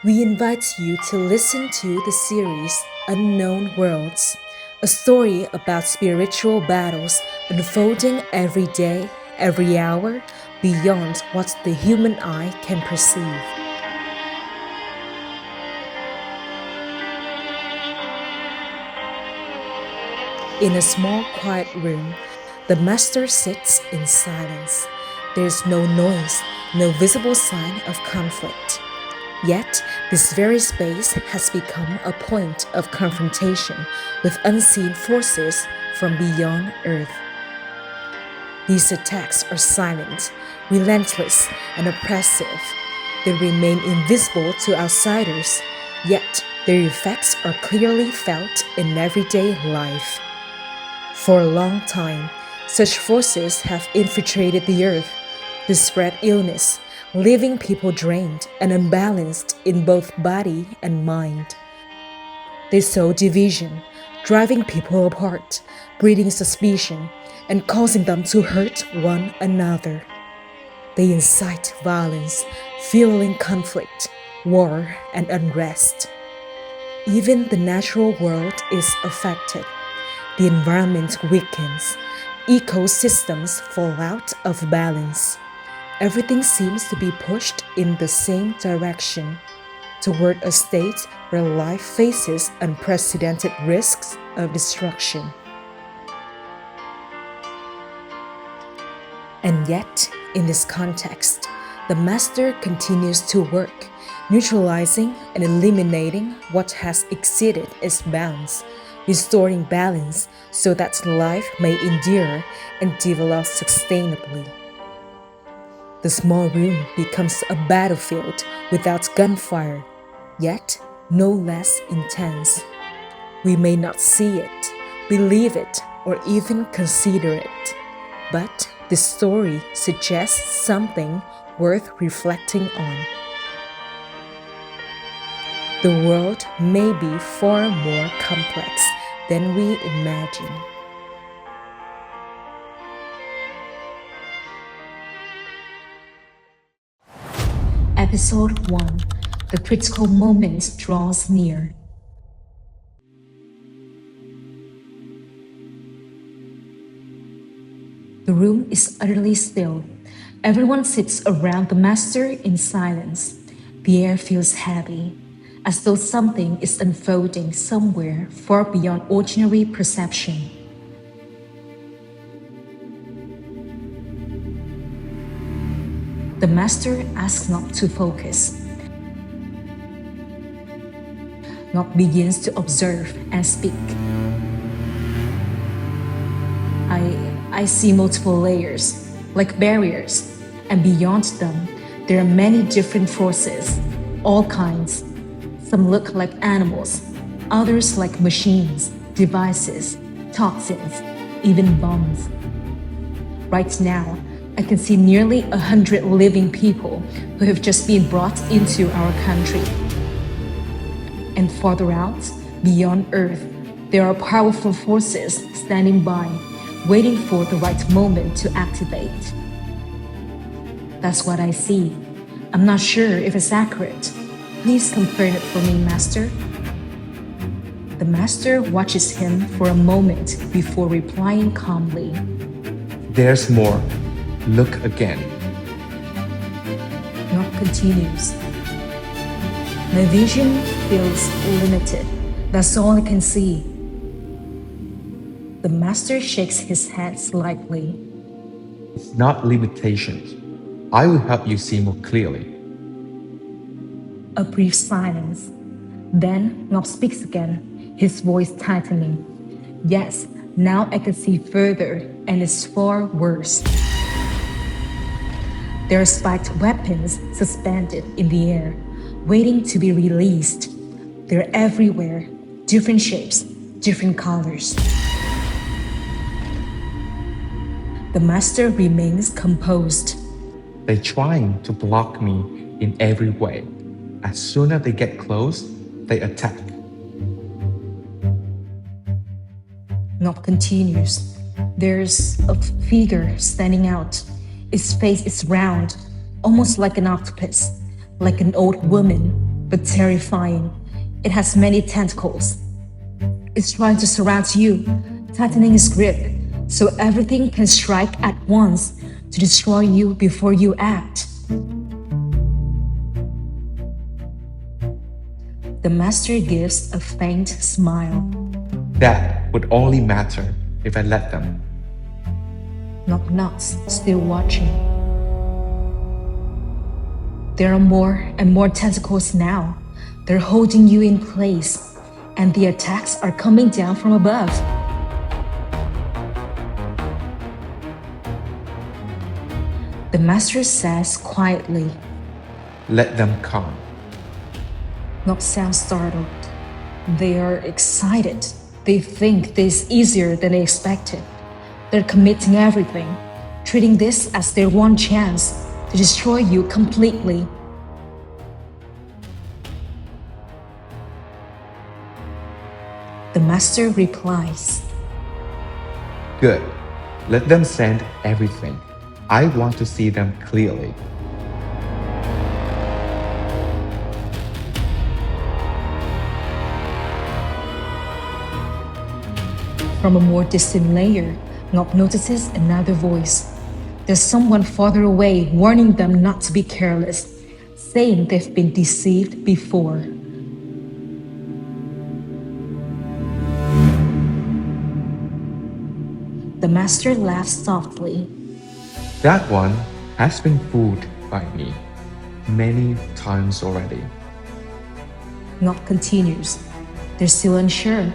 We invite you to listen to the series Unknown Worlds, a story about spiritual battles unfolding every day, every hour, beyond what the human eye can perceive. In a small, quiet room, the master sits in silence. There's no noise, no visible sign of conflict. Yet, this very space has become a point of confrontation with unseen forces from beyond Earth. These attacks are silent, relentless, and oppressive. They remain invisible to outsiders, yet their effects are clearly felt in everyday life. For a long time, such forces have infiltrated the earth to spread illness, leaving people drained and unbalanced in both body and mind. They sow division, driving people apart, breeding suspicion, and causing them to hurt one another. They incite violence, fueling conflict, war, and unrest. Even the natural world is affected. The environment weakens, ecosystems fall out of balance. Everything seems to be pushed in the same direction, toward a state where life faces unprecedented risks of destruction. And yet, in this context, the Master continues to work, neutralizing and eliminating what has exceeded its bounds, restoring balance so that life may endure and develop sustainably. The small room becomes a battlefield without gunfire, yet no less intense. We may not see it, believe it, or even consider it, but this story suggests something worth reflecting on. The world may be far more complex than we imagine. Episode 1: The critical moment draws near. The room is utterly still. Everyone sits around the master in silence. The air feels heavy, as though something is unfolding somewhere far beyond ordinary perception. The master asks not to focus, not begins to observe and speak. I see multiple layers, like barriers, and beyond them, there are many different forces, all kinds. Some look like animals, others like machines, devices, toxins, even bombs. Right now, I can see nearly 100 living people who have just been brought into our country. And farther out, beyond Earth, there are powerful forces standing by, waiting for the right moment to activate. That's what I see. I'm not sure if it's accurate. Please confirm it for me, Master. The Master watches him for a moment before replying calmly. There's more. Look again. Nock continues. My vision feels limited. That's all I can see. The Master shakes his head slightly. It's not limitations. I will help you see more clearly. A brief silence. Then Nock speaks again, his voice tightening. Yes, now I can see further, and it's far worse. There are spiked weapons suspended in the air, waiting to be released. They're everywhere, different shapes, different colors. The master remains composed. They're trying to block me in every way. As soon as they get close, they attack. Nock continues. There's a figure standing out. Its face is round, almost like an octopus, like an old woman, but terrifying. It has many tentacles. It's trying to surround you, tightening its grip, so everything can strike at once to destroy you before you act. The master gives a faint smile. That would only matter if I let them. Knock knocks, still watching. There are more and more tentacles now. They're holding you in place, and the attacks are coming down from above. The master says quietly. Let them come. Knock sounds startled. They are excited. They think this is easier than they expected. They're committing everything, treating this as their one chance to destroy you completely. The master replies. Good. Let them send everything. I want to see them clearly. From a more distant layer, Ngọc notices another voice. There's someone farther away warning them not to be careless, saying they've been deceived before. The master laughs softly. That one has been fooled by me many times already. Ngọc continues. They're still unsure.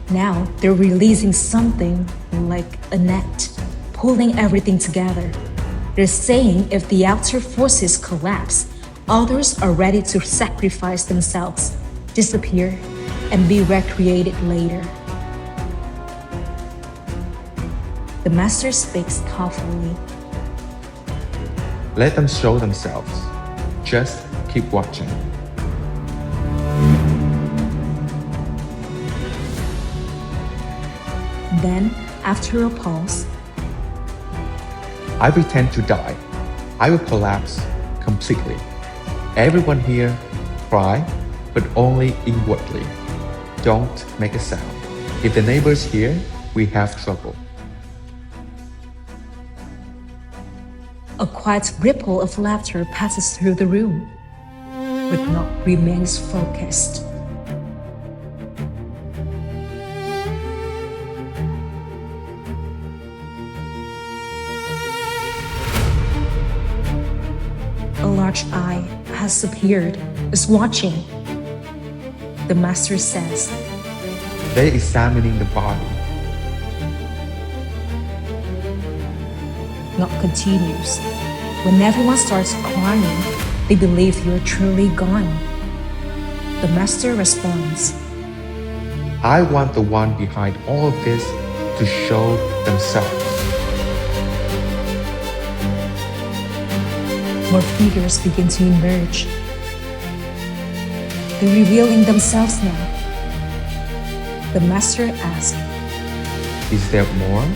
Now they're releasing something like a net, pulling everything together. They're saying if the outer forces collapse, others are ready to sacrifice themselves, disappear, and be recreated later. The master speaks thoughtfully. Let them show themselves. Just keep watching. Then, after a pause, I pretend to die. I will collapse completely. Everyone here cry, but only inwardly. Don't make a sound. If the neighbors hear, we have trouble. a quiet ripple of laughter passes through the room, but Ngọc remains focused. A large eye has appeared, is watching. The master says, They're examining the body. Ngọc continues. When everyone starts crying, they believe you're truly gone. The master responds, I want the one behind all of this to show themselves. More figures begin to emerge. They're revealing themselves now. The master asks, Is there more?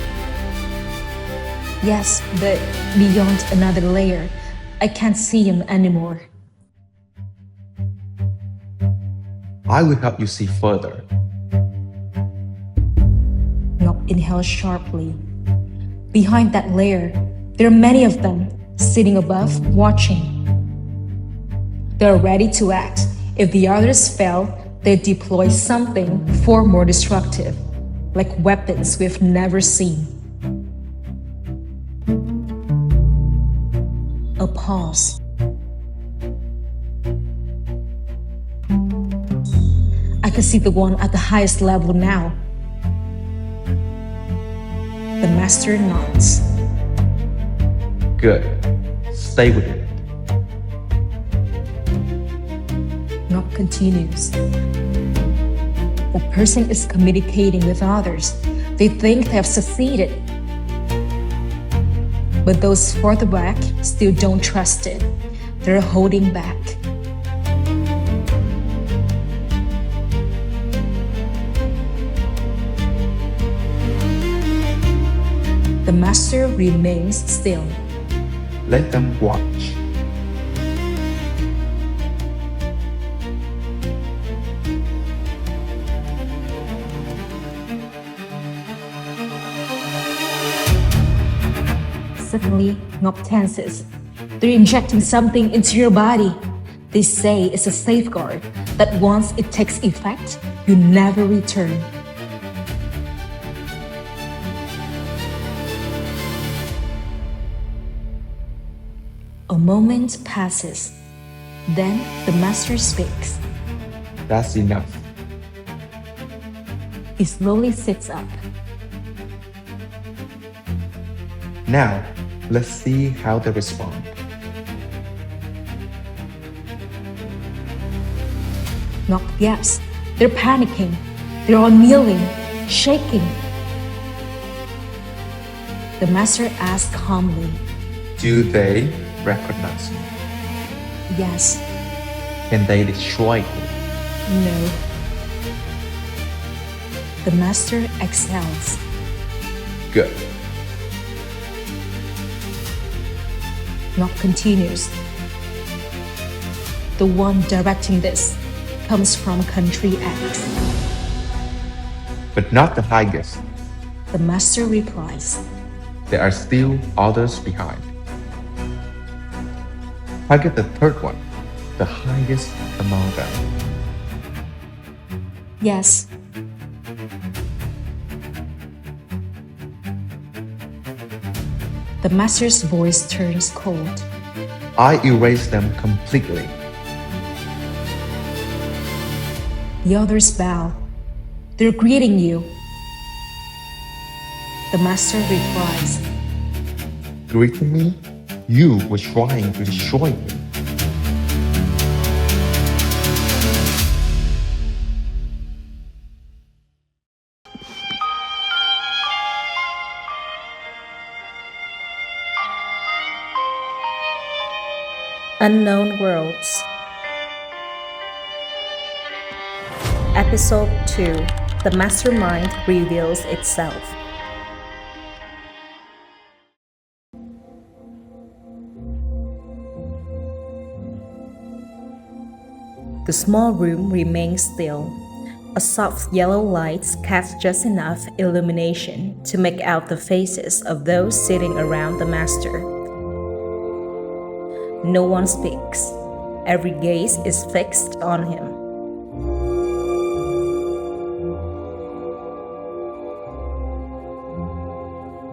yes, but beyond another layer, I can't see him anymore. I will help you see further. Ngọc inhales sharply. Behind that layer, there are many of them, sitting above, watching. They're ready to act. If the others fail, they deploy something far more destructive, like weapons we've never seen. A pause. I can see the one at the highest level now. The master nods. Good. Stay with it. Ngọc continues. The person is communicating with others. They think they have succeeded. But those further back still don't trust it. They're holding back. The master remains still. Let them watch. Suddenly, Ngọc tenses. They're injecting something into your body. They say it's a safeguard that once it takes effect, you never return. A moment passes. Then the master speaks. That's enough. He slowly sits up. Now, let's see how they respond. Ngọc gasps. They're panicking. They're all kneeling, shaking. The master asks calmly. Do they recognize me? Yes. Can they destroy me? No. The master exhales. Good. Ngọc continues. The one directing this comes from country X. But not the highest. The master replies. There are still others behind. Target the third one, the highest among them. Yes. The master's voice turns cold. I erase them completely. The others bow. They're greeting you. The master replies. Greeting me? You were trying to destroy me. Unknown Worlds. Episode 2. The Mastermind Reveals Itself. The small room remains still. A soft yellow light casts just enough illumination to make out the faces of those sitting around the master. No one speaks. Every gaze is fixed on him.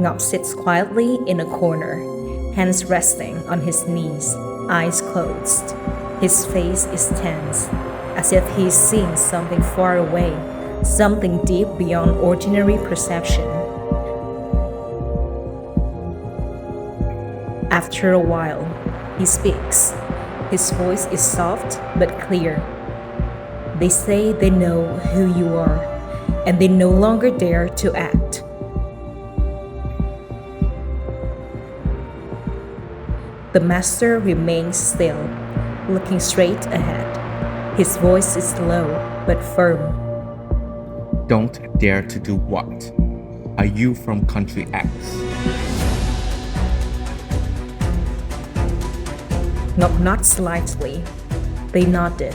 Ngọc sits quietly in a corner, hands resting on his knees, eyes closed. His face is tense, as if he's seeing something far away, something deep beyond ordinary perception. After a while, he speaks. His voice is soft but clear. They say they know who you are, and they no longer dare to act. The master remains still, looking straight ahead. His voice is low but firm. Don't dare to do what? Are you from country X? Ngọc nods slightly. They nodded.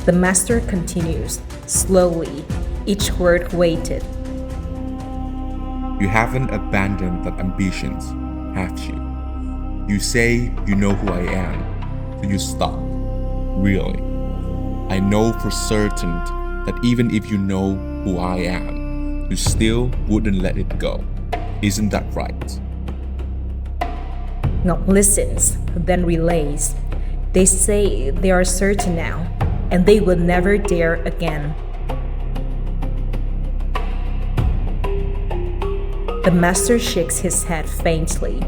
The master continues, slowly, each word weighted. You haven't abandoned that ambitions, have you? You say you know who I am, so you stop. Really. I know for certain that even if you know who I am, you still wouldn't let it go. Isn't that right? Ngọc listens, then relays. They say they are certain now, and they will never dare again. The master shakes his head faintly.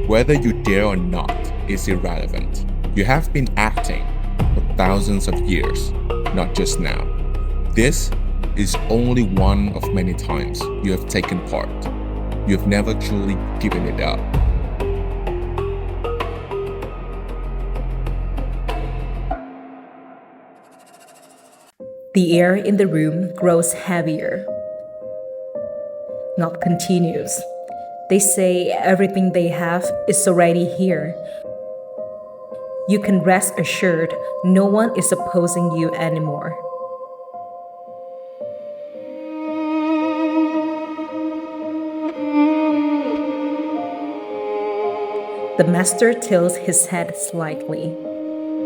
Whether you dare or not is irrelevant. You have been acting for thousands of years, not just now. This is only one of many times you have taken part. You have never truly given it up. The air in the room grows heavier. Ngọc continues. They say everything they have is already here. You can rest assured no one is opposing you anymore. The master tilts his head slightly.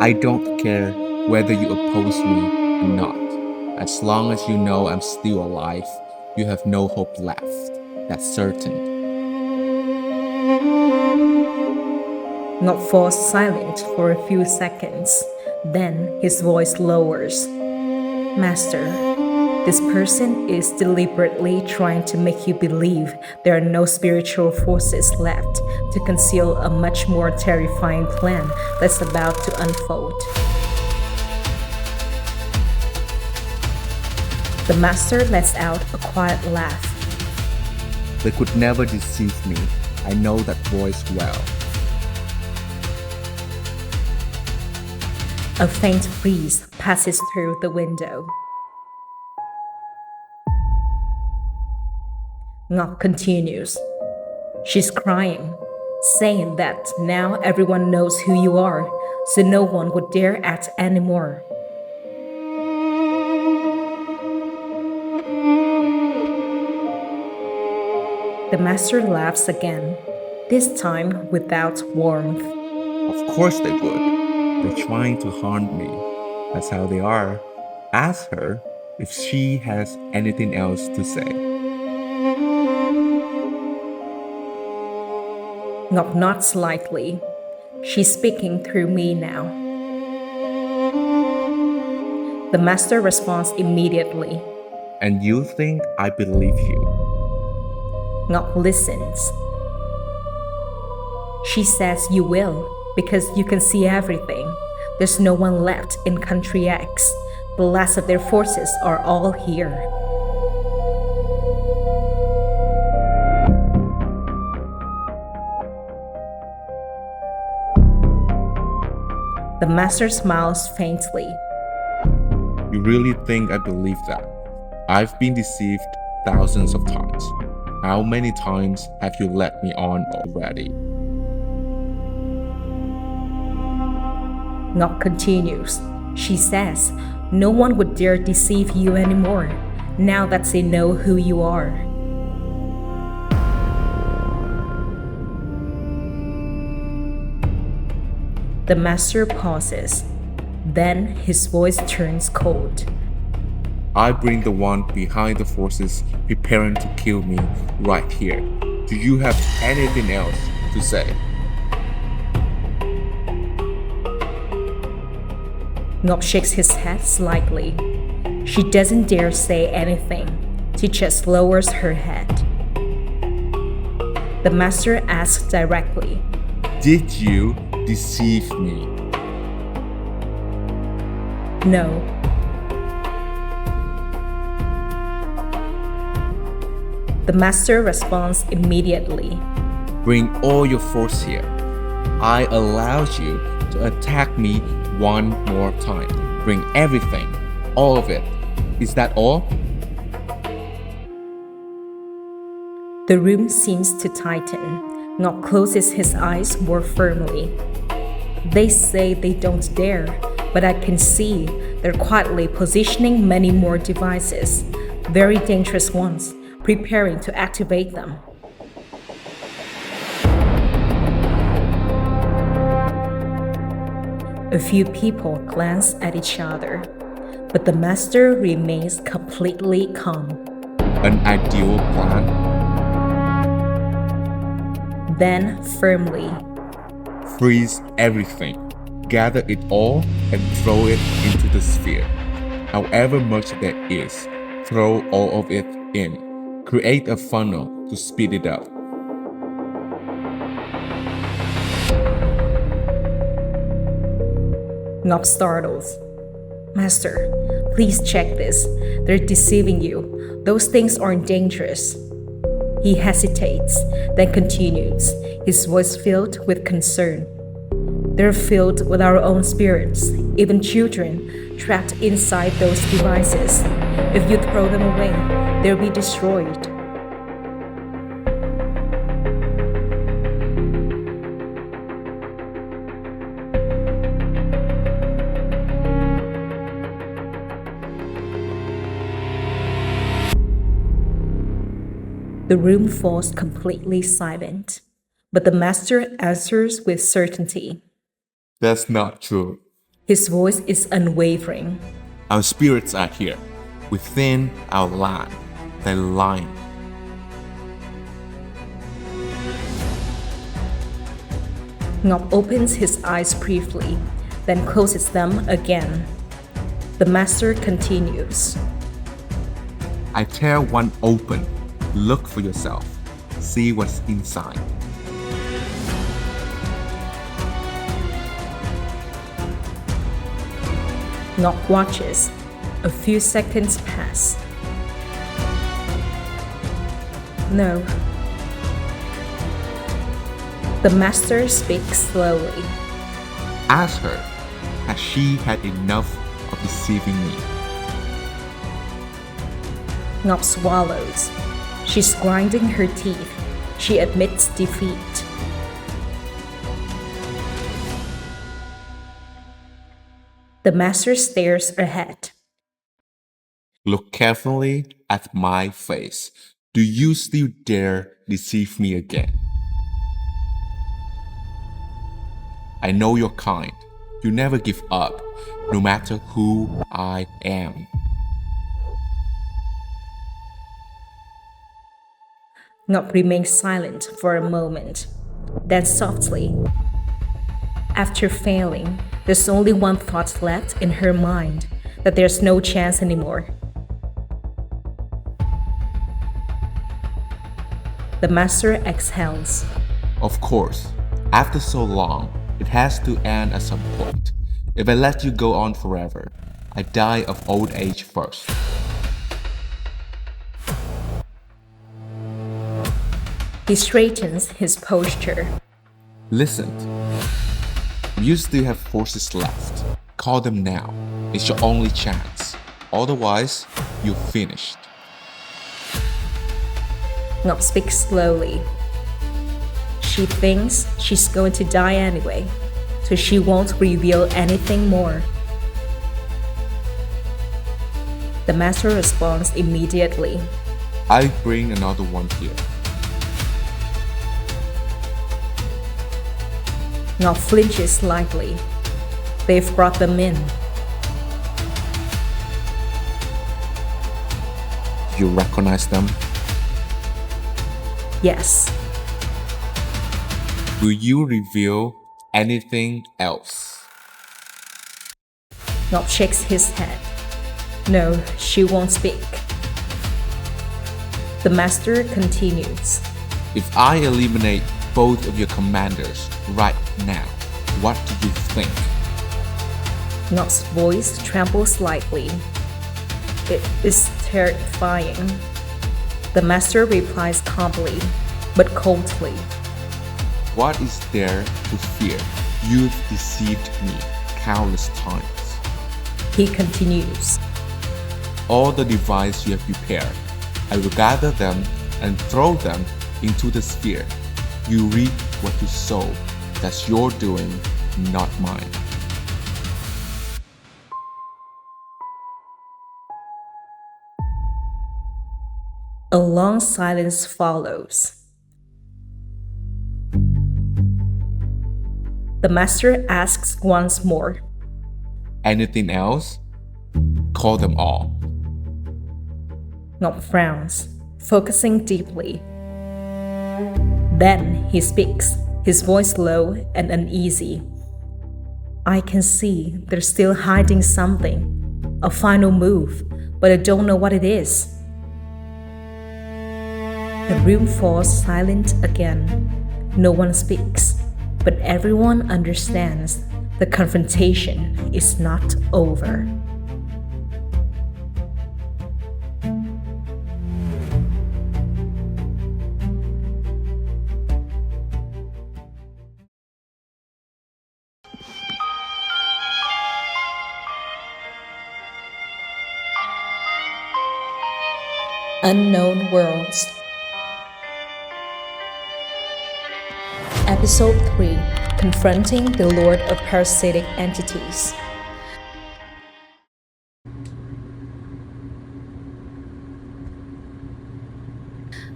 I don't care whether you oppose me or not. As long as you know I'm still alive, you have no hope left. That's certain. Not falls silent for a few seconds. Then his voice lowers. Master, this person is deliberately trying to make you believe there are no spiritual forces left to conceal a much more terrifying plan that's about to unfold. The master lets out a quiet laugh. They could never deceive me. I know that voice well. A faint breeze passes through the window. Ngọc continues. She's crying, saying that now everyone knows who you are, so no one would dare act anymore. The master laughs again, this time without warmth. Of course they would. They're trying to harm me. That's how they are. Ask her if she has anything else to say. Ngọc nods slightly. She's speaking through me now. The master responds immediately. And you think I believe you? Ngọc listens. She says you will, because you can see everything. There's no one left in Country X. The last of their forces are all here. The master smiles faintly. You really think I believe that? I've been deceived thousands of times. How many times have you led me on already? Ngọc continues. She says, no one would dare deceive you anymore, now that they know who you are. The master pauses. Then his voice turns cold. I bring the one behind the forces preparing to kill me right here. Do you have anything else to say? Ngọc shakes his head slightly. She doesn't dare say anything. She just lowers her head. The master asks directly. Did you deceive me? No. The master responds immediately. Bring all your force here. I allowed you to attack me one more time. Bring everything, all of it. Is that all? The room seems to tighten. Ngọc closes his eyes more firmly. They say they don't dare, but I can see they're quietly positioning many more devices, very dangerous ones, preparing to activate them. A few people glance at each other, but the master remains completely calm. An ideal plan? Then firmly, Freeze everything. Gather it all and throw it into the sphere. However much there is, throw all of it in. Create a funnel to speed it up. Ngọc startles. Master, please check this. They're deceiving you. Those things aren't dangerous. He hesitates, then continues, his voice filled with concern. They're filled with our own spirits, even children, trapped inside those devices. If you throw them away, they'll be destroyed. The room falls completely silent, but the master answers with certainty. That's not true. His voice is unwavering. Our spirits are here, within our land. They're lying. Ngọc opens his eyes briefly, then closes them again. The master continues. I tear one open. Look for yourself. See what's inside. Ngọc watches. A few seconds pass. No. The master speaks slowly. Ask her, has she had enough of deceiving me? Ngọc swallows. She's grinding her teeth. She admits defeat. The master stares ahead. Look carefully at my face. Do you still dare deceive me again? I know your kind. You never give up, no matter who I am. Ngọc remains silent for a moment. Then softly, after failing, there's only one thought left in her mind, that there's no chance anymore. The master exhales. Of course, after so long, it has to end at some point. If I let you go on forever, I die of old age first. He straightens his posture. Listen, you still have forces left. Call them now. It's your only chance. Otherwise, you're finished. Ngọc speaks slowly. She thinks she's going to die anyway, so she won't reveal anything more. The master responds immediately. I bring another one here. Ngọc flinches slightly. They've brought them in. You recognize them? Yes. Will you reveal anything else? Ngọc shakes his head. No, she won't speak. The master continues. If I eliminate both of your commanders right now, what do you think? Ngọc voice trembles slightly. It is terrifying. The master replies calmly, but coldly. What is there to fear? You've deceived me countless times. He continues. All the devices you have prepared, I will gather them and throw them into the sphere. You reap what you sow. That's your doing, not mine. A long silence follows. The master asks once more. Anything else? Call them all. Ngọc frowns, focusing deeply. Then he speaks, his voice low and uneasy. I can see they're still hiding something, a final move, but I don't know what it is. The room falls silent again. No one speaks, but everyone understands the confrontation is not over. Unknown Worlds. Episode 3: Confronting the Lord of Parasitic Entities.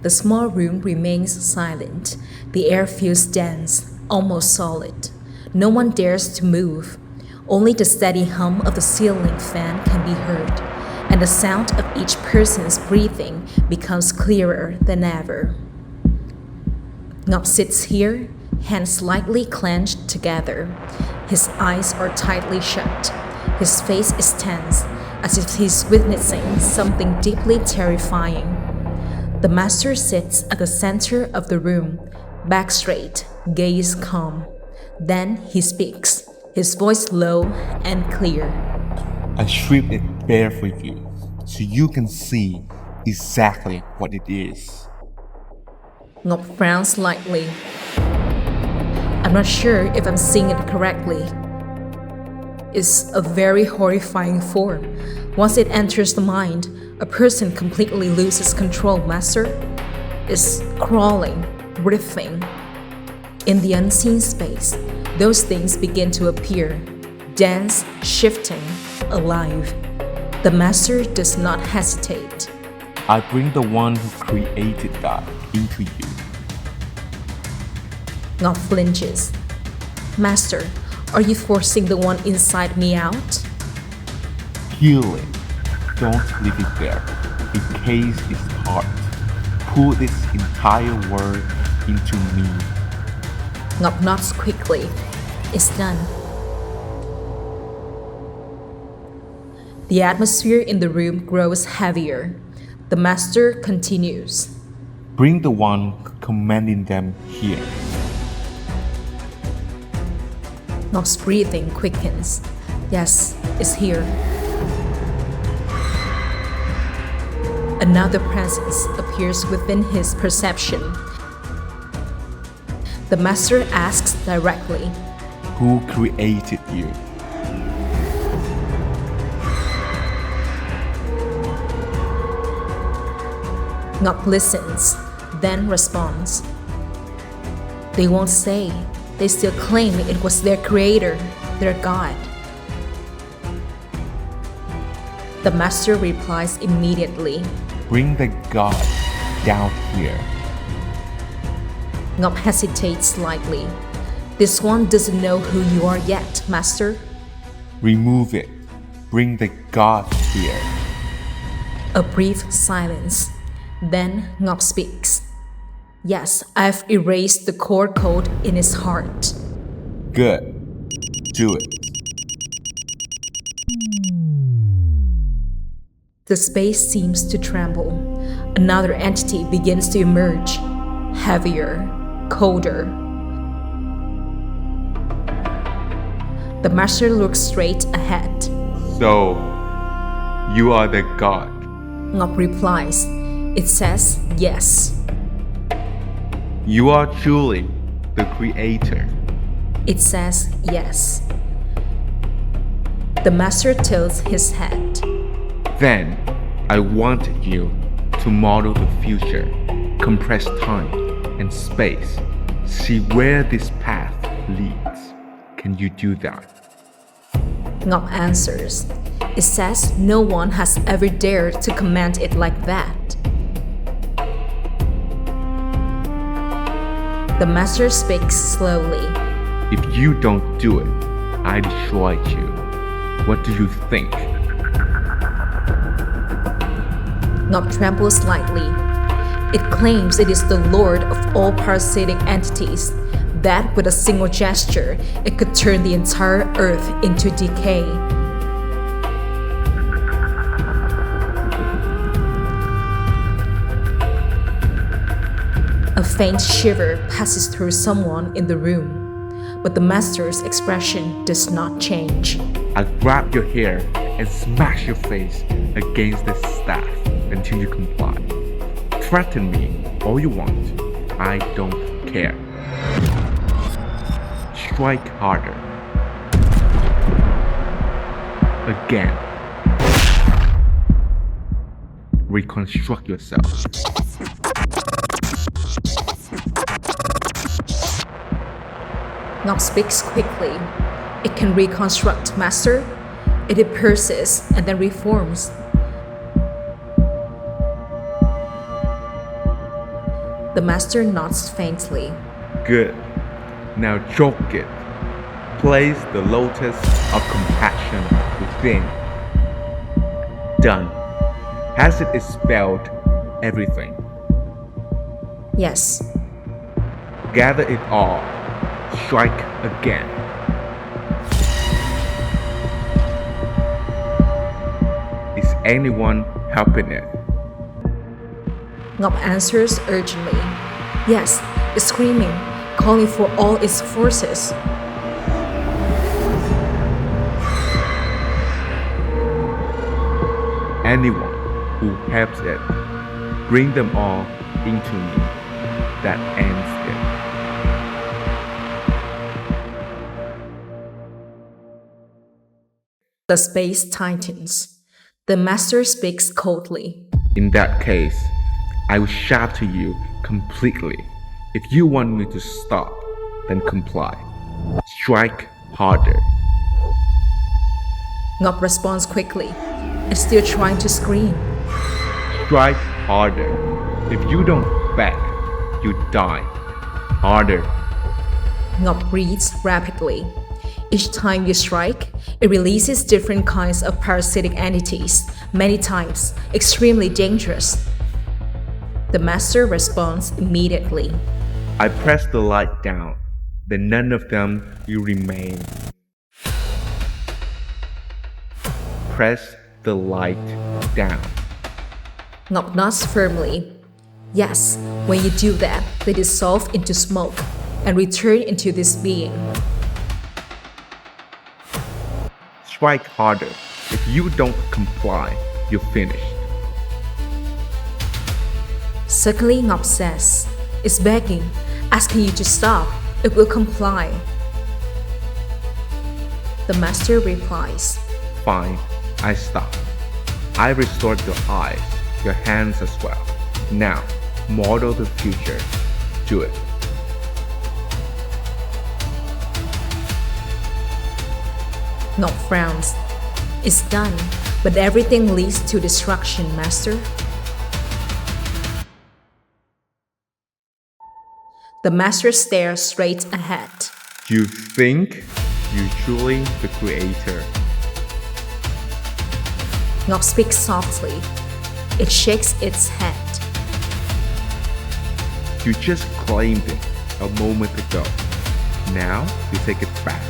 The small room remains silent. The air feels dense, almost solid. No one dares to move. Only the steady hum of the ceiling fan can be heard, and the sound of each person's breathing becomes clearer than ever. Ngọc sits here, hands slightly clenched together. His eyes are tightly shut. His face is tense, as if he's witnessing something deeply terrifying. The master sits at the center of the room, back straight, gaze calm. Then he speaks, his voice low and clear. I stripped it bare for you, so you can see exactly what it is. Ngọc frowns slightly. I'm not sure if I'm seeing it correctly. It's a very horrifying form. Once it enters the mind, a person completely loses control, Master. It's crawling, writhing. In the unseen space, those things begin to appear, dense, shifting, alive. The Master does not hesitate. I bring the one who created that into you. Ngọc flinches. Master, are you forcing the one inside me out? Heal it. Don't leave it there. Encase its heart. Pull this entire world into me. Ngọc nods quickly. It's done. The atmosphere in the room grows heavier. The master continues. Bring the one commanding them here. Ngọc breathing quickens. Yes, it's here. Another presence appears within his perception. The master asks directly, Who created you? Ngọc listens, then responds. They won't say. They still claim it was their creator, their God. The master replies immediately. Bring the God down here. Ngọc hesitates slightly. This one doesn't know who you are yet, master. Remove it. Bring the God here. A brief silence. Then Ngọc speaks. Yes, I've erased the core code in his heart. Good. Do it. The space seems to tremble. Another entity begins to emerge. Heavier, colder. The master looks straight ahead. So, you are the God. Ngọc replies. It says yes. You are truly the creator. It says yes. The master tilts his head. Then, I want you to model the future, compress time and space, see where this path leads. Can you do that? Ngọc answers. It says no one has ever dared to command it like that. The master speaks slowly. If you don't do it, I destroy you. What do you think? Ngọc trembles slightly. It claims it is the lord of all parasitic entities, that with a single gesture, it could turn the entire earth into decay. A faint shiver passes through someone in the room, but the master's expression does not change. I grab your hair and smash your face against the staff until you comply. Threaten me all you want. I don't care. Strike harder. Again. Reconstruct yourself. Ngọc speaks quickly. It can reconstruct, master. It persists and then reforms. The master nods faintly. Good. Now choke it. Place the lotus of compassion within. Done. Has it expelled everything? Yes. Gather it all. Strike again. Is anyone helping it? Ngọc answers urgently. Yes, it's screaming, calling for all its forces. Anyone who helps it, bring them all into me. That ends it. The space tightens. The master speaks coldly. In that case, I will shatter you completely. If you want me to stop, then comply. Strike harder. Ngọc responds quickly. It's still trying to scream. Strike harder. If you don't back, you die. Harder. Ngọc breathes rapidly. Each time you strike, it releases different kinds of parasitic entities, many types, extremely dangerous. The master responds immediately. I press the light down, then none of them will remain. Press the light down. Ngọc nods firmly. Yes, when you do that, they dissolve into smoke and return into this being. Strike harder. If you don't comply, you're finished. Suddenly Ngọc says, it's begging, asking you to stop. It will comply. The master replies, Fine, I stop. I restored your eyes, your hands as well. Now, model the future. Do it. Ngọc frowns. It's done, but everything leads to destruction, master. The master stares straight ahead. You think you're truly the creator. Ngọc speaks softly. It shakes its head. You just claimed it a moment ago. Now you take it back.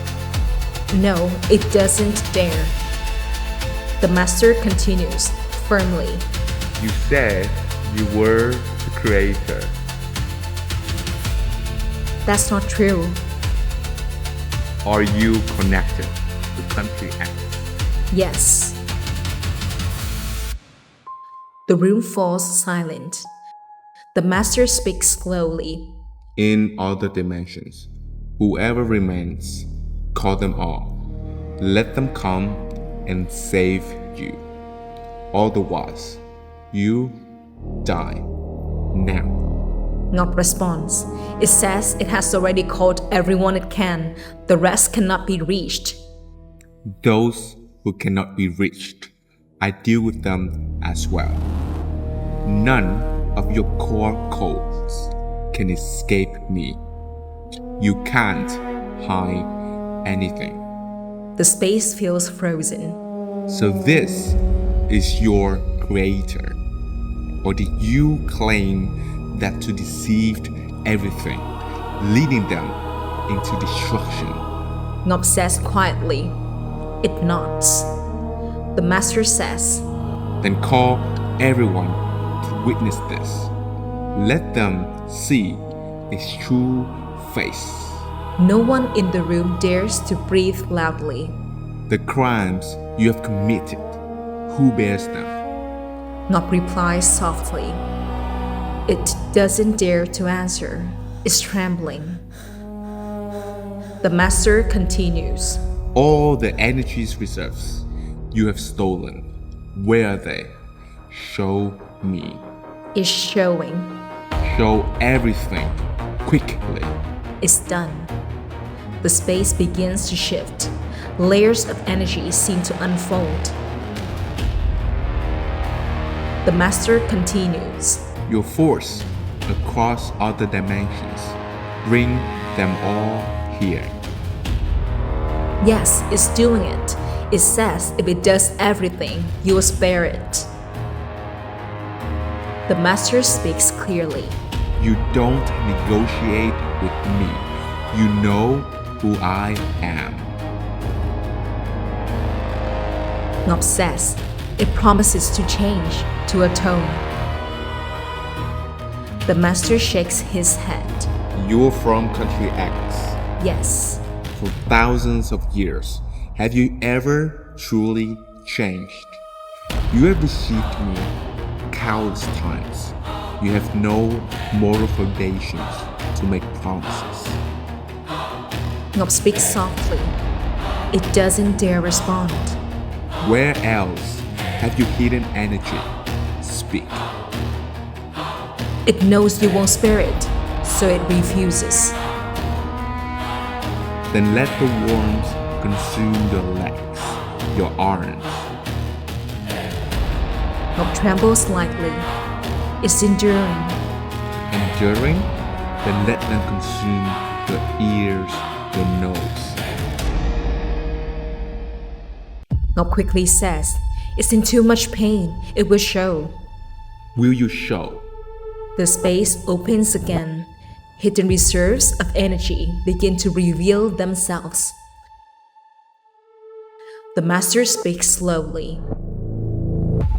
No, it doesn't dare. The master continues, firmly. You said you were the creator. That's not true. Are you connected to Country X? Yes. The room falls silent. The master speaks slowly. In other dimensions, whoever remains, call them all. Let them come and save you. Otherwise, you die now. Ngọc responds. It says it has already called everyone it can. The rest cannot be reached. Those who cannot be reached, I deal with them as well. None of your core codes can escape me. You can't hide anything. The space feels frozen. So this is your creator? Or did you claim that to deceive everything, leading them into destruction? Ngọc says quietly. It nods. The master says, Then call everyone to witness this. Let them see its true face. no one in the room dares to breathe loudly. The crimes you have committed, who bears them? Ngọc replies softly. It doesn't dare to answer. It's trembling. The master continues. All the energy's reserves you have stolen, where are they? Show me. It's showing. Show everything, quickly. It's done. The space begins to shift. Layers of energy seem to unfold. The master continues. Your force across other dimensions. Bring them all here. Yes, it's doing it. It says if it does everything, you will spare it. The master speaks clearly. You don't negotiate with me. You know who I am. Not says it promises to change, to atone. The master shakes his head. You're from country X. Yes, For thousands of years, have you ever truly changed? You have deceived me countless times. You have no moral foundations to make promises. Nob speaks softly. It doesn't dare respond. Where else have you hidden energy? Speak. It knows you won't spare it, so it refuses. Then let the worms consume your legs, your arms. Nob trembles slightly. It's enduring. Enduring, then let them consume your ears, your nose. Nob quickly says, it's in too much pain. It will show. Will you show? The space opens again. Hidden reserves of energy begin to reveal themselves. The master speaks slowly.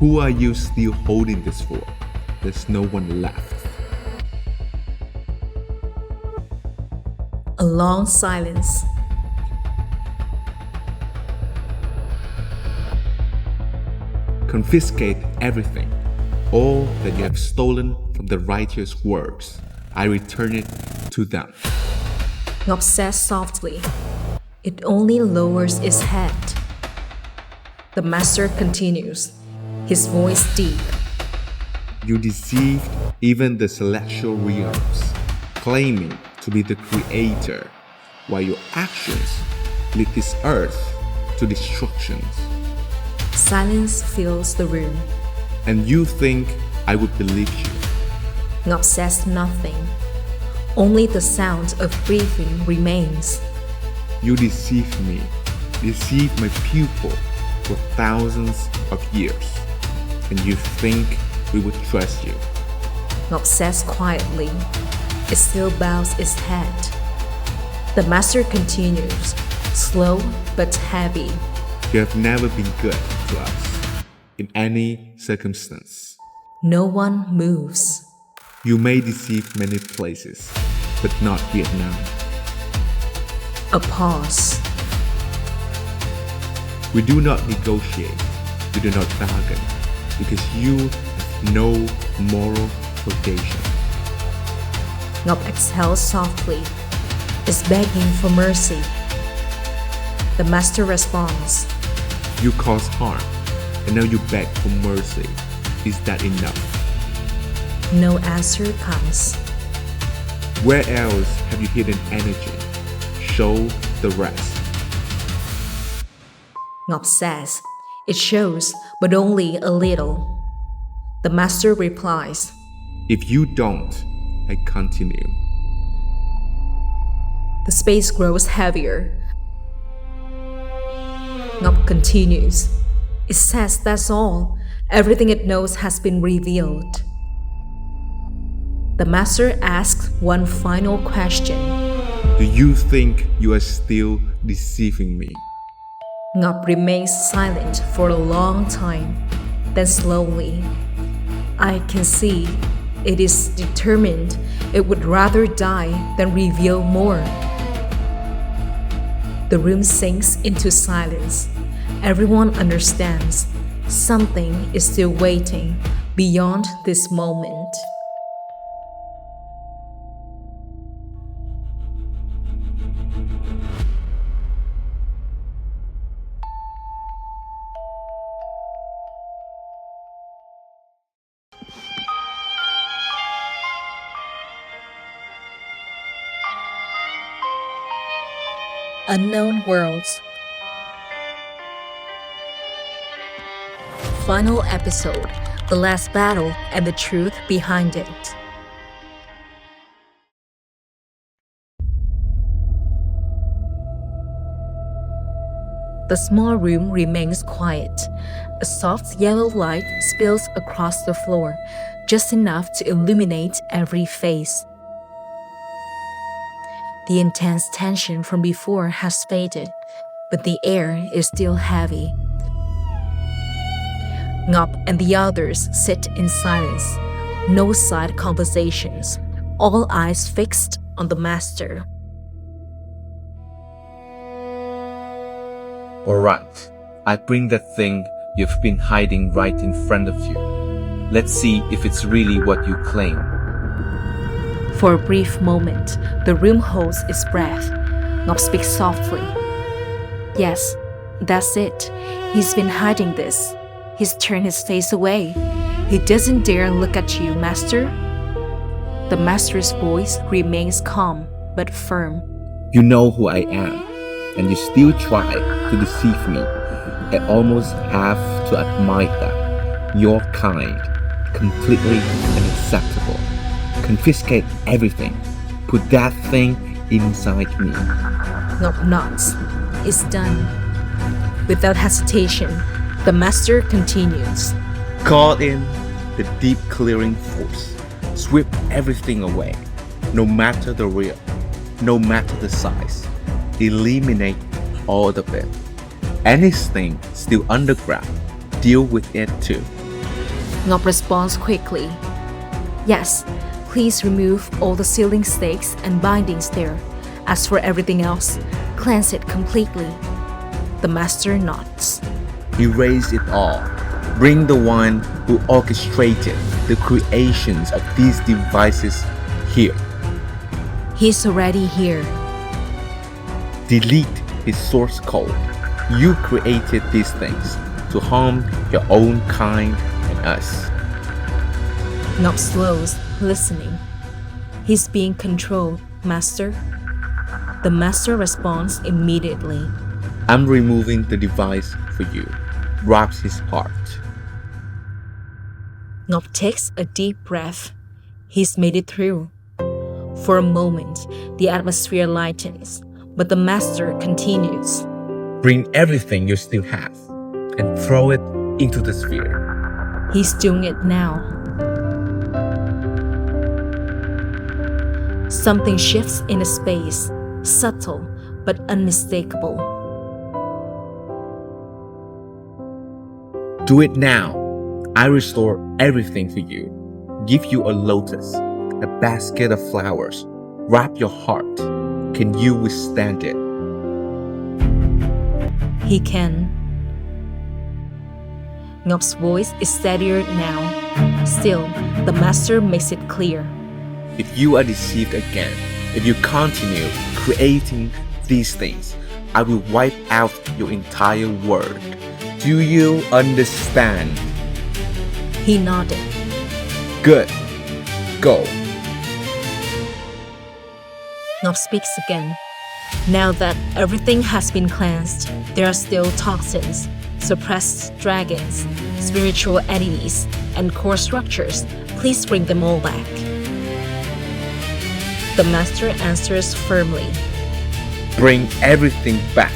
Who are you still holding this for? There's no one left. A long silence. Confiscate everything, all that you have stolen from the righteous works. I return it to them. Nob says softly. It only lowers its head. The master continues, his voice deep. You deceived even the celestial realms, claiming to be the creator, while your actions lead this earth to destructions. Silence fills the room. And you think I would believe you? Nob says nothing. Only the sound of breathing remains. You deceived me, deceived my pupil for thousands of years, and you think we would trust you. Nob says quietly. It still bows its head. The master continues, slow but heavy. You have never been good to us, in any circumstance. No one moves. You may deceive many places, but not Vietnam. A pause. We do not negotiate, we do not bargain, because you have no moral foundation. Nob exhales softly, is begging for mercy. The master responds. You cause harm, and now you beg for mercy. Is that enough? No answer comes. Where else have you hidden energy? Show the rest. Nob says, it shows, but only a little. The master replies, If you don't, I continue. the space grows heavier. Nob continues, it says that's all. Everything it knows has been revealed. The master asks one final question. Do you think you are still deceiving me? Nob remains silent for a long time. Then slowly, I can see it is determined it would rather die than reveal more. The room sinks into silence. Everyone understands something is still waiting beyond this moment. Unknown Worlds. Final episode, the last battle and the truth behind it. The small room remains quiet. A soft yellow light spills across the floor, just enough to illuminate every face. The intense tension from before has faded, but the air is still heavy. Ngọc and the others sit in silence. No side conversations. All eyes fixed on the master. Alright, I bring that thing you've been hiding right in front of you. Let's see if it's really what you claim. For a brief moment, the room holds its breath. Ngọc speaks softly. Yes, that's it. He's been hiding this. He's turned his face away. He doesn't dare look at you, master. The master's voice remains calm but firm. You know who I am, and you still try to deceive me. I almost have to admit that. Your kind, completely unacceptable. Confiscate everything. Put that thing inside me. Ngọc nods. It's done. Without hesitation, the master continues. Call in the deep clearing force. Sweep everything away, no matter the real, no matter the size. Eliminate all of it. Anything still underground, deal with it too. Ngọc responds quickly. Yes, please remove all the ceiling stakes and bindings there. As for everything else, cleanse it completely. The master nods. Erase it all. Bring the one who orchestrated the creations of these devices here. He's already here. Delete his source code. You created these things to harm your own kind and us. Ngọc slows, listening. He's being controlled, master. The master responds immediately. I'm removing the device for you. Wraps his heart. Ngọc takes a deep breath. He's made it through. For a moment, the atmosphere lightens, but the master continues. Bring everything you still have and throw it into the sphere. He's doing it now. Something shifts in the space, subtle but unmistakable. Do it now. I restore everything for you. Give you a lotus, a basket of flowers. Wrap your heart. Can you withstand it? He can. Ngọc voice is steadier now. Still, the master makes it clear. If you are deceived again, if you continue creating these things, I will wipe out your entire world. Do you understand? He nodded. Good. Go. Ngọc speaks again. Now that everything has been cleansed, there are still toxins, suppressed dragons, spiritual entities, and core structures. Please bring them all back. The master answers firmly. Bring everything back.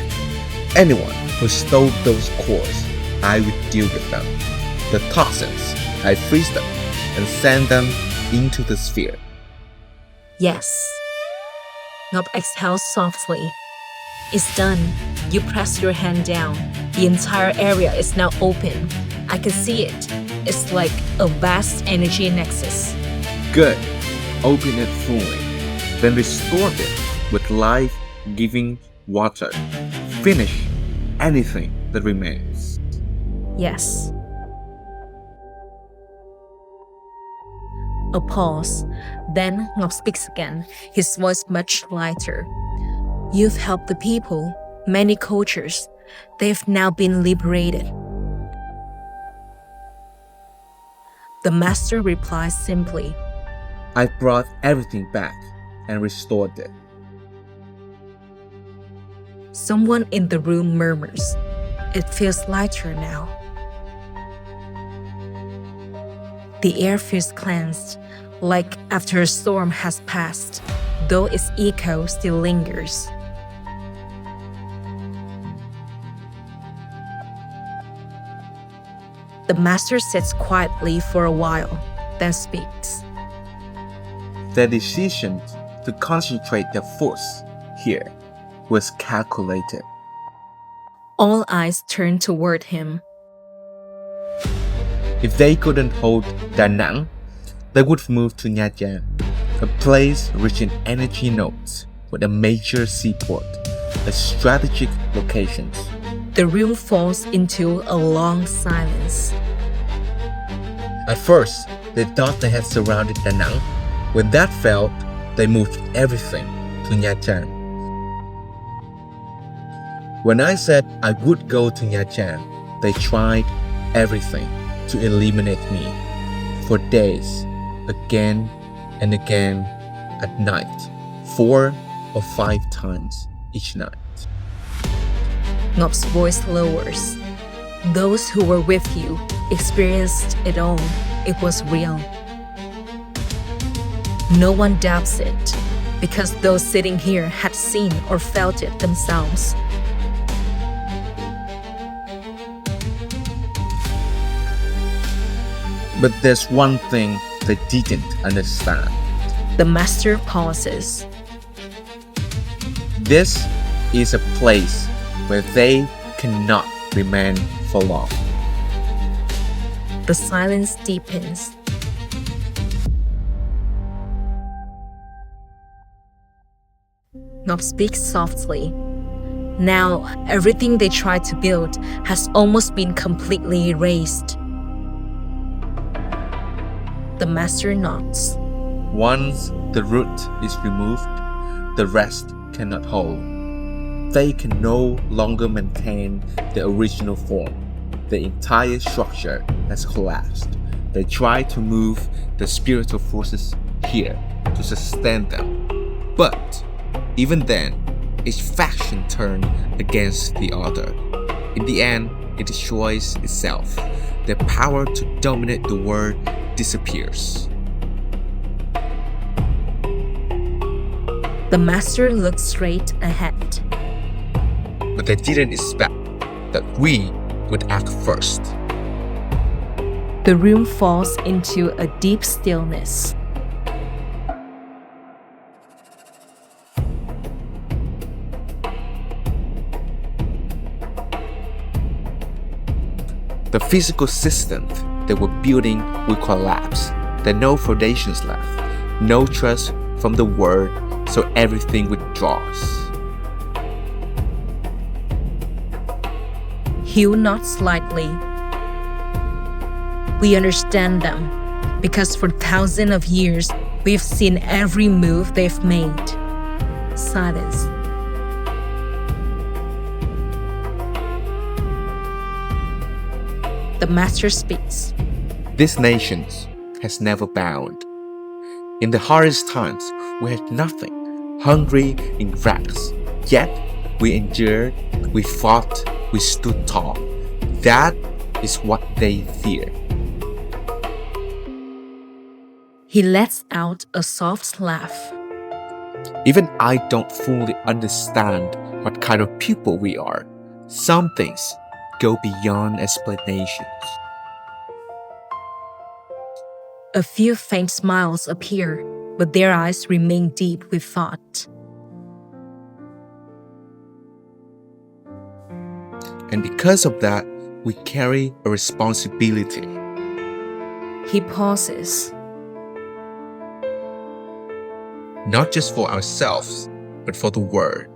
Anyone who stole those cores, I will deal with them. The toxins, I freeze them and send them into the sphere. Yes. Ngọc exhales softly. It's done. You press your hand down. The entire area is now open. I can see it. It's like a vast energy nexus. Good. Open it fully. Then restore it with life-giving water. Finish anything that remains. Yes. A pause. Then Ngọc speaks again, his voice much lighter. You've helped the people, many cultures. They've now been liberated. The master replies simply. I brought everything back and restored it. Someone in the room murmurs. It feels lighter now. The air feels cleansed, like after a storm has passed, though its echo still lingers. The master sits quietly for a while, then speaks. The decision to concentrate their force here was calculated. All eyes turned toward him. If they couldn't hold Da Nang, they would move to Nha Trang, a place rich in energy nodes with a major seaport, a strategic location. The room falls into a long silence. At first, they thought they had surrounded Da Nang. When that failed, they moved everything to Nha Trang. When I said I would go to Nha Trang, they tried everything to eliminate me. For days, again and again, at night, 4 or 5 times each night. Ngop's voice lowers. Those who were with you experienced it all. It was real. No one doubts it, because those sitting here had seen or felt it themselves. But there's one thing they didn't understand. The master pauses. This is a place where they cannot remain for long. The silence deepens. Ngop speaks softly. Now, everything they tried to build has almost been completely erased. The master nods. Once the root is removed, the rest cannot hold. They can no longer maintain the original form. The entire structure has collapsed. They try to move the spiritual forces here to sustain them. But even then, each faction turned against the other. In the end, it destroys itself. Their power to dominate the world disappears. The master looked straight ahead. But they didn't expect that we would act first. The room falls into a deep stillness. The physical system they were building will collapse. There are no foundations left, no trust from the world, so everything withdraws. Hugh nods slightly. We understand them, because for thousands of years, we've seen every move they've made. Silence. The master speaks. This nation has never bowed. In the hardest times, we had nothing, hungry in rags. Yet, we endured, we fought, we stood tall. That is what they fear. He lets out a soft laugh. Even I don't fully understand what kind of people we are. Some things go beyond explanations. A few faint smiles appear, but their eyes remain deep with thought. And because of that, we carry a responsibility. He pauses. Not just for ourselves, but for the world.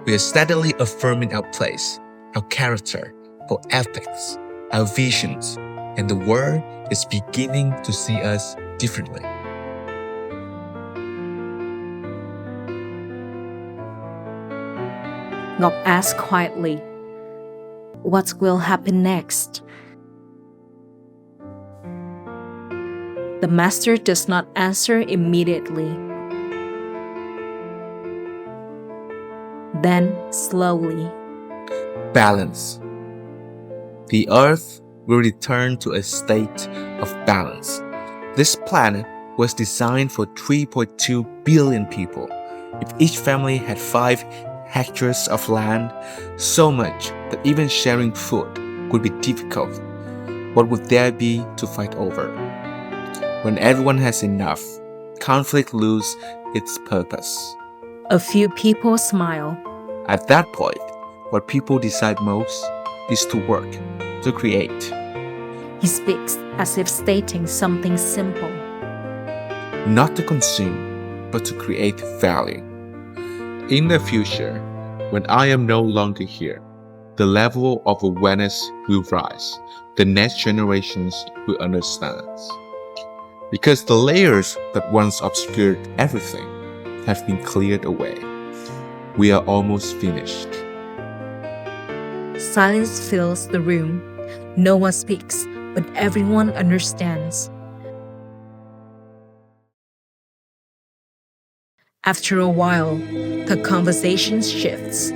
We are steadily affirming our place, our character, our ethics, our visions, and the world is beginning to see us differently. Ngop asks quietly, "What will happen next?" The master does not answer immediately. Then, slowly, Balance. The earth will return to a state of balance. This planet was designed for 3.2 billion people. If each family had 5 hectares of land, so much that even sharing food would be difficult. What would there be to fight over? When everyone has enough, conflict loses its purpose. A few people smile. At that point, what people decide most is to work, to create. He speaks as if stating something simple. Not to consume, but to create value. In the future, when I am no longer here, the level of awareness will rise. The next generations will understand. Because the layers that once obscured everything have been cleared away. We are almost finished. Silence fills the room. No one speaks, but everyone understands. After a while, the conversation shifts.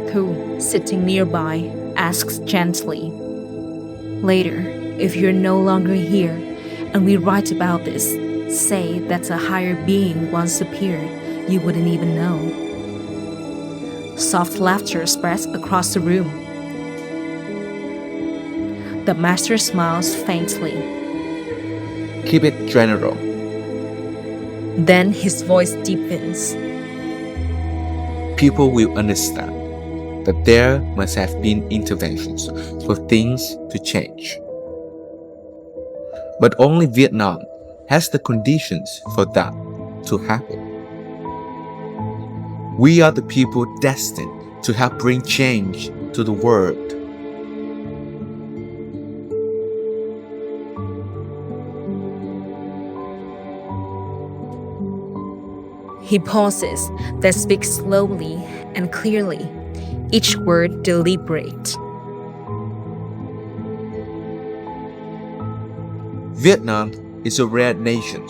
Thu, sitting nearby, asks gently, "Later, if you're no longer here and we write about this, say that a higher being once appeared, you wouldn't even know." Soft laughter spreads across the room. The master smiles faintly. Keep it general. Then his voice deepens. People will understand that there must have been interventions for things to change. But only Vietnam has the conditions for that to happen. We are the people destined to help bring change to the world. He pauses, then speaks slowly and clearly, each word deliberate. Vietnam is a rare nation,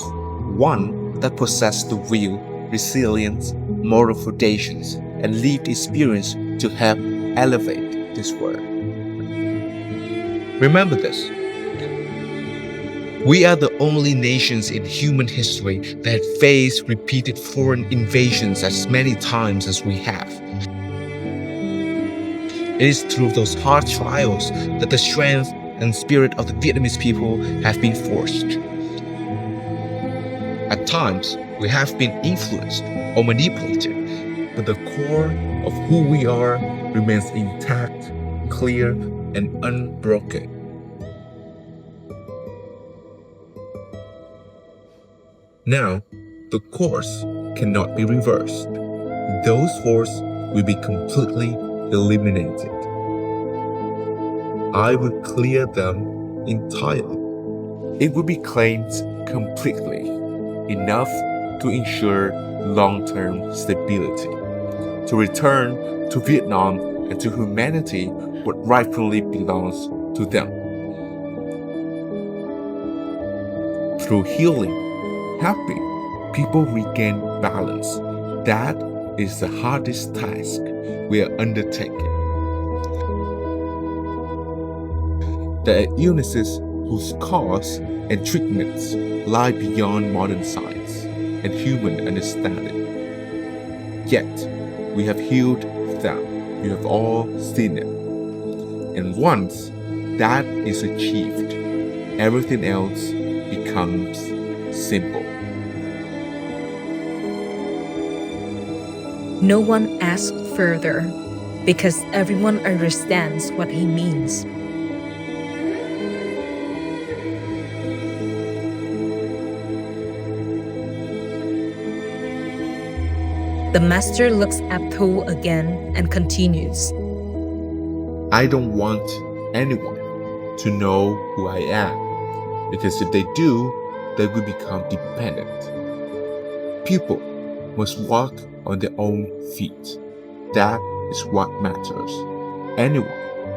one that possesses the will, resilience, moral foundations, and lived experience to help elevate this world. Remember this. We are the only nations in human history that faced repeated foreign invasions as many times as we have. It is through those hard trials that the strength and spirit of the Vietnamese people have been forged. At times, we have been influenced or manipulated, but the core of who we are remains intact, clear, and unbroken. Now, the course cannot be reversed. Those forces will be completely eliminated. I will clear them entirely. It will be claimed completely, enough to ensure long-term stability, to return to Vietnam and to humanity what rightfully belongs to them. Through healing, helping people regain balance, that is the hardest task we are undertaking. There are illnesses whose cause and treatments lie beyond modern science and human understanding. Yet, we have healed them. You have all seen it. And once that is achieved, everything else becomes simple. No one asks further because everyone understands what he means. The master looks at Thu again and continues. I don't want anyone to know who I am, because if they do, they will become dependent. People must walk on their own feet. That is what matters. Anyone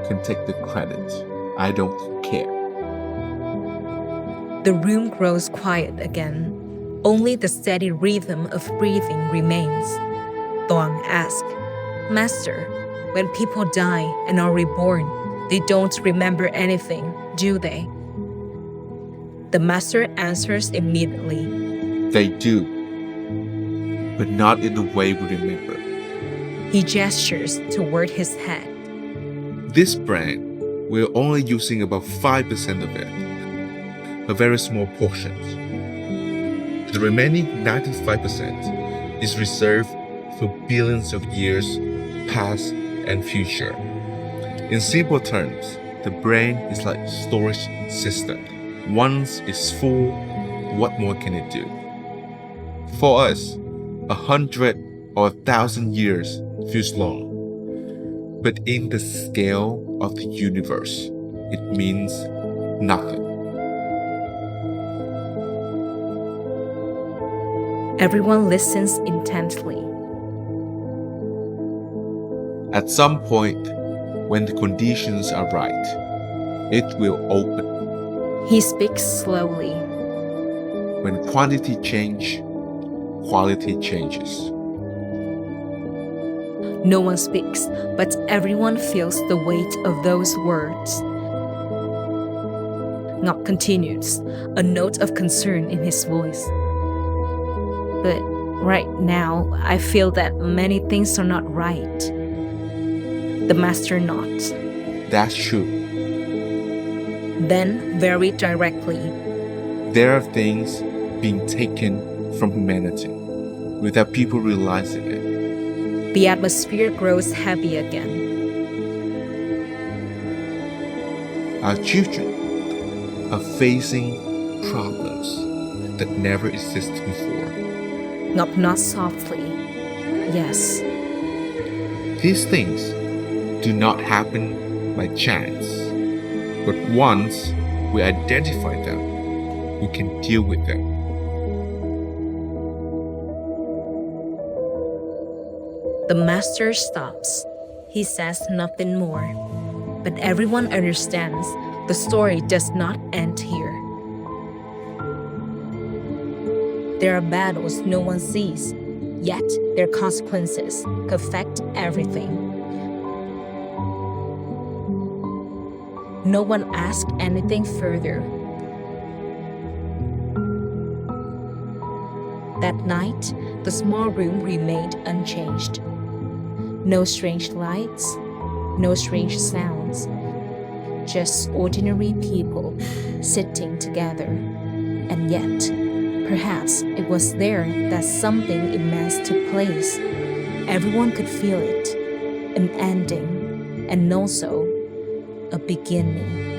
can take the credit. I don't care. The room grows quiet again. Only the steady rhythm of breathing remains. Tuan asks, "Master, when people die and are reborn, they don't remember anything, do they?" The master answers immediately. They do. but not in the way we remember. He gestures toward his head. This brain, we're only using about 5% of it, a very small portion. The remaining 95% is reserved for billions of years, past and future. In simple terms, the brain is like a storage system. Once it's full, what more can it do? For us, 100 or 1,000 years feels long. But in the scale of the universe, it means nothing. Everyone listens intently. At some point, when the conditions are right, it will open. He speaks slowly. When quantity changes, quality changes. No one speaks, but everyone feels the weight of those words. Knock continues, a note of concern in his voice. But right now, I feel that many things are not right. The master nods. That's true. Then, very directly, There are things being taken from humanity without people realizing it. the atmosphere grows heavy again. Our children are facing problems that never existed before. Knock nods softly. Yes, These things do not happen by chance, but once we identify them, we can deal with them. the master stops. He says nothing more. But everyone understands the story does not end here. There are battles no one sees, yet their consequences affect everything. No one asks anything further. That night, the small room remained unchanged. No strange lights, no strange sounds, just ordinary people sitting together. And yet, perhaps it was there that something immense took place. Everyone could feel it, an ending, and also a beginning.